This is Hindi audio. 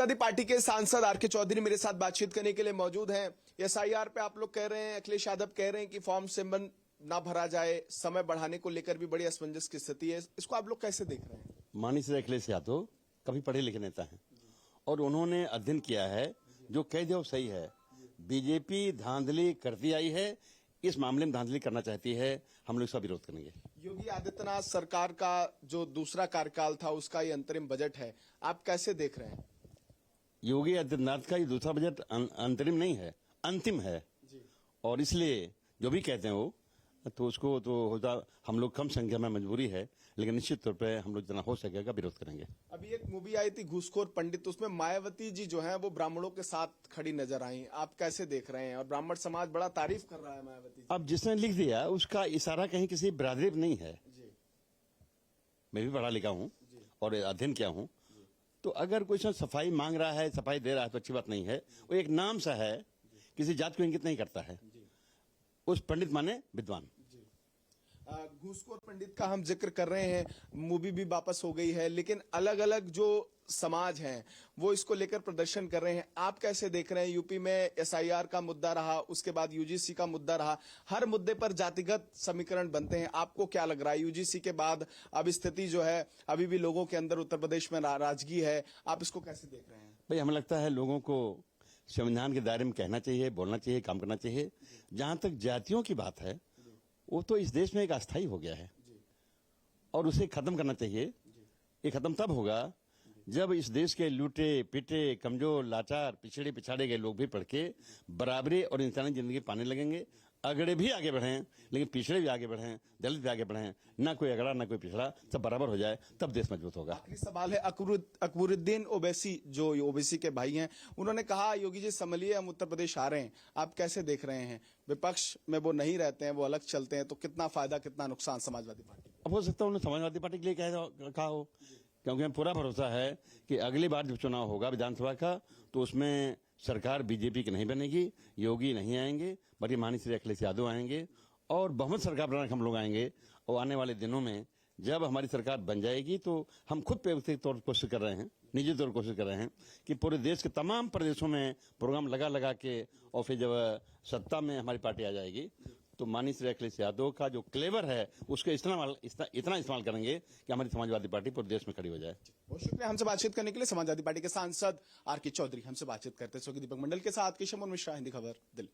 समाजवादी पार्टी के सांसद आर के चौधरी मेरे साथ बातचीत करने के लिए मौजूद हैं। एसआईआर पे आप लोग कह रहे हैं, अखिलेश यादव कह रहे हैं कि फॉर्म सिम्बल ना भरा जाए, समय बढ़ाने को लेकर भी बड़ी असमंजस की स्थिति है। इसको आप लोग कैसे देख रहे हैं? माननीय श्री अखिलेश यादव काफी पढ़े लिखे नेता हैं और उन्होंने अध्ययन किया है। जो कह दिया वो सही है। बीजेपी धांधली करती आई है, इस मामले में धांधली करना चाहती है। हम लोग इसका विरोध करेंगे। योगी आदित्यनाथ सरकार का जो दूसरा कार्यकाल था उसका ये अंतरिम बजट है, आप कैसे देख रहे हैं? योगी आदित्यनाथ का ये दूसरा बजट अंतरिम नहीं है, अंतिम है जी। और इसलिए जो भी कहते हैं वो तो उसको तो होता, हम लोग कम संख्या में मजबूरी है, लेकिन निश्चित तौर पे हम लोग जितना हो सकेगा विरोध करेंगे। अभी एक मूवी आई थी घूसखोर पंडित, उसमें मायावती जी जो है वो ब्राह्मणों के साथ खड़ी नजर आई, आप कैसे देख रहे हैं? और ब्राह्मण समाज बड़ा तारीफ कर रहा है मायावती जी। अब जिसने लिख दिया उसका इशारा कहीं किसी बिरादरी पे नहीं है। जी। मैं भी पढ़ा लिखा हूँ और अध्ययन किया हूँ, तो अगर कोई सफाई मांग रहा है, सफाई दे रहा है तो अच्छी बात नहीं है। वो एक नाम सा है, किसी जात को इंगित नहीं करता है। उस पंडित माने विद्वान। घूसखोर पंडित का हम जिक्र कर रहे हैं, मूवी भी वापस हो गई है, लेकिन अलग अलग जो समाज हैं वो इसको लेकर प्रदर्शन कर रहे हैं। आप कैसे देख रहे हैं? यूपी में एसआईआर का मुद्दा रहा, उसके बाद यूजीसी का मुद्दा रहा, हर मुद्दे पर जातिगत समीकरण बनते हैं। आपको क्या लग रहा है? यूजीसी के बाद अब स्थिति जो है, अभी भी लोगों के अंदर उत्तर प्रदेश में नाराजगी है, आप इसको कैसे देख रहे हैं? भाई हमें लगता है लोगों को संविधान के दायरे में कहना चाहिए, बोलना चाहिए, काम करना चाहिए। जहां तक जातियों की बात है, वो तो इस देश में एक अस्थायी हो गया है और उसे खत्म करना चाहिए। ये खत्म तब होगा जब इस देश के लूटे पिटे, कमजोर, लाचार, पिछड़े पिछाड़े गए लोग भी पढ़ के बराबरी और इंसानी जिंदगी पाने लगेंगे। अगड़े भी आगे बढ़ें, लेकिन पिछड़े भी आगे बढ़ें, दलित भी आगे बढ़ें, ना कोई अगड़ा ना कोई पिछड़ा, सब बराबर हो जाए, तब देश मजबूत होगा। आखिरी सवाल है, अकबरुद्दीन ओवैसी जो ओबीसी के भाई हैं, उन्होंने कहा योगी जी संभलिए, हम उत्तर प्रदेश आ रहे हैं। आप कैसे देख रहे हैं? विपक्ष में वो नहीं रहते हैं, वो अलग चलते हैं, तो कितना फायदा कितना नुकसान समाजवादी पार्टी? अब हो सकता है उन्होंने समाजवादी पार्टी के लिए कहा हो, क्योंकि हमें पूरा भरोसा है कि अगली बार जब चुनाव होगा विधानसभा का, तो उसमें सरकार बीजेपी की नहीं बनेगी, योगी नहीं आएंगे, बल्कि माननीय श्री अखिलेश यादव आएंगे और बहुमत सरकार बनाने हम लोग आएंगे। और आने वाले दिनों में जब हमारी सरकार बन जाएगी तो हम खुद व्यक्तिगत तौर पर कोशिश कर रहे हैं, निजी तौर पर कोशिश कर रहे हैं कि पूरे देश के तमाम प्रदेशों में प्रोग्राम लगा के, और फिर जब सत्ता में हमारी पार्टी आ जाएगी तो माननीय श्री अखिलेश यादव का जो क्लेवर है उसका इतना इस्तेमाल करेंगे कि हमारी समाजवादी पार्टी पूरे देश में खड़ी हो जाए। बहुत शुक्रिया हमसे बातचीत करने के लिए। समाजवादी पार्टी के सांसद आर के चौधरी हमसे बातचीत करते हैं। दीपक मंडल के साथ केशव मिश्रा, हिंदी खबर, दिल्ली।